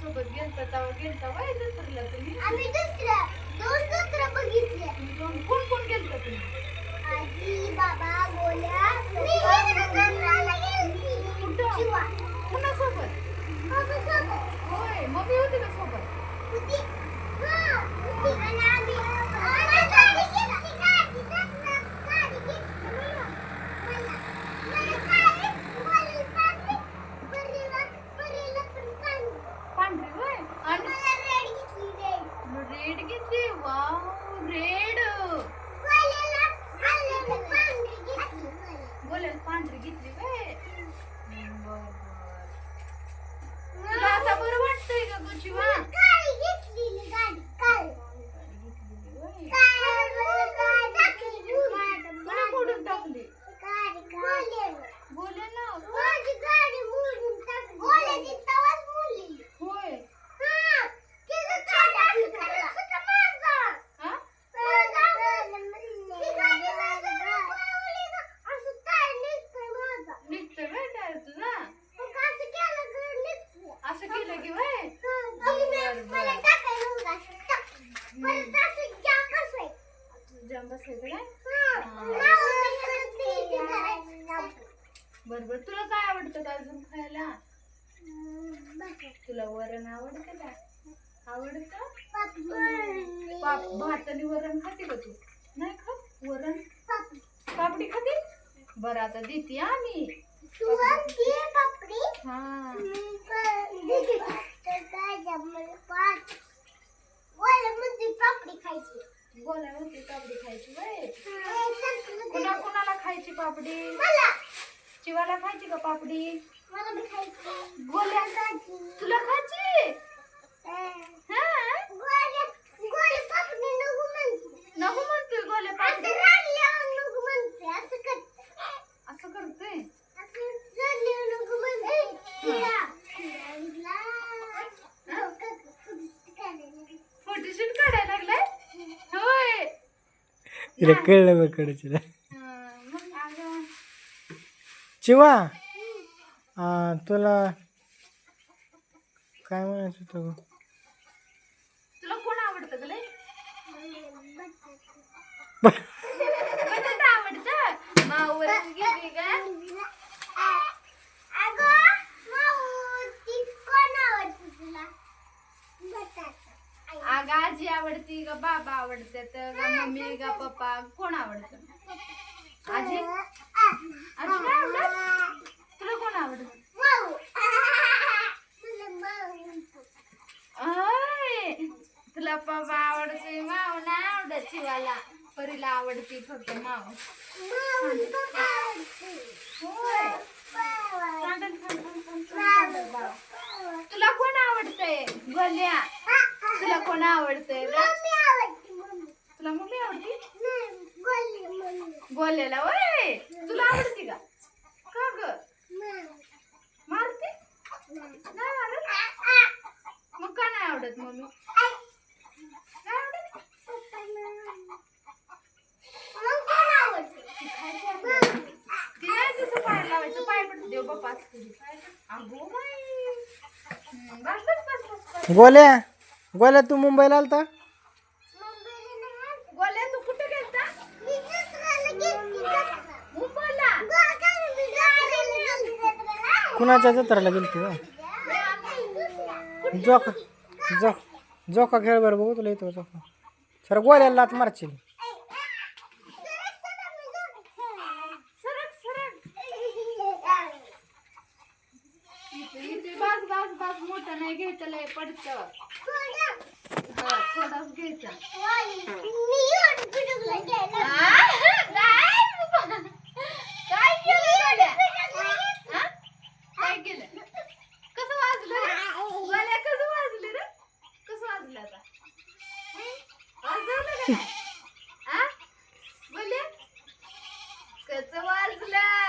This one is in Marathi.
सोबत गेलता तेव्हा गेलता वय जत्रेला तुम्ही? आम्ही दोन जत्रा बघितल्या. कोण कोण गेलता तुम्ही? आजी, बाबा, गोल्या, मी जत्रेला गेलती. कुठं? शिवा. कुणासोबत? माझ्यासोबत. होय मम्मी होती का सोबत? होती. हा, होती. आणि आम्ही गाडी घेतली, गाडी घेतली मला. मला काढली, परीला पण काढली. पांढरी होय आणि मला रेड घेतली, रेड. रेड घेतली. Wow red. गोल्याला पांढरी घेतली. बोलायला पांढरी घेतली होय. बर तुला आता बरं वाटतंय का ग शिवा? गाडी घेतलेली, गाडी काल. घेतलेली होय. गाडी मोडून टाकली गोल्याला. बोलायला माझी गाडी मोडून टाकली. गोल्याची तवाच मोडलेली. होय. हा, तिचं चाललं असं करायचं माझा. हा ती गाडी माझं पळवली ना, असं टायर निघतोय माझा. निघतोय होय टायर तुझा? मग असं केलं तर निघतो. असं केलं की होय. मला टाकायला नव्हतं, असं टाक. परत असं जाम बसवायचं. जाम बसायचं काय? हा, नावाचं परत ते करायचं. बरोबर तुला काय आवडतं अजून खायला? तुला वरण आवडतं का? आवडतं? भात आणि वरण खाते का तू? नाही खात वरण? पापडी खाते? बरं आता देते आम्ही. तू आणखी पापडी? हा पापडी खायची. बोला होती पापडी खायची वय. मला कोणाला खायची पापडी? शिवाला खायची का पापडी? बी खायची. गोल्या तुला खायची? हा गोळ्या पापडी नको म्हणते. नको म्हणतोय गोल्या पापडी. असं रडल्यावर नको म्हणते. असं करते. असं करतोय. असं रडल्यावर नको म्हणते. फोटोशूट काढायला लागलाय होय. तिला कळलं बघ कडचिला चिवा. तुला काय म्हणायचं होतं गं? तुला कोण आवडतं गं लय? बटाटा आवडतं? मावरच गेली का? अगं आजी आवडती का बाबा आवडतात का मम्मी का पप्पा कोण आवडतं? आजी आजी काय आवडत? तुला कोण आवडत? तुला पप्पा आवडते माव नाही आवडत शिवाला. परीला आवडती फक्त माव. होय. तुला कोण आवडतंय गोल्या? तुला कोण आवडतंय? तुला मम्मी आवडती? गोल्याला वय. तुला आवडती का? का ग मारते? नाही आवडत? मग का नाही आवडत मम्मी? नाही आवडत? ती नाही तसं पाय लावायचं. पाय पडत देव बाप्पा असते. अगो बाई. बस बस बस बस. गोल्या गोल्या तू मुंबईला आलता? गोल्या तू कुठे गेलता? मुंबईला. कुणाच्या जत्राला गेलती का? जोका जोका खेळ बरं बघू तुला येतो जोका. सर गोल्याला लात मारशील. बास मोठं नाही घ्यायचं लय पडतं. थोडाच घ्यायचा. काय केलं? काय केलं? कसं वाजलं रे? गोल्या कसं वाजलं रे? कसं वाजलं आता? वाजवलं का? गोल्या कसं वाजलं?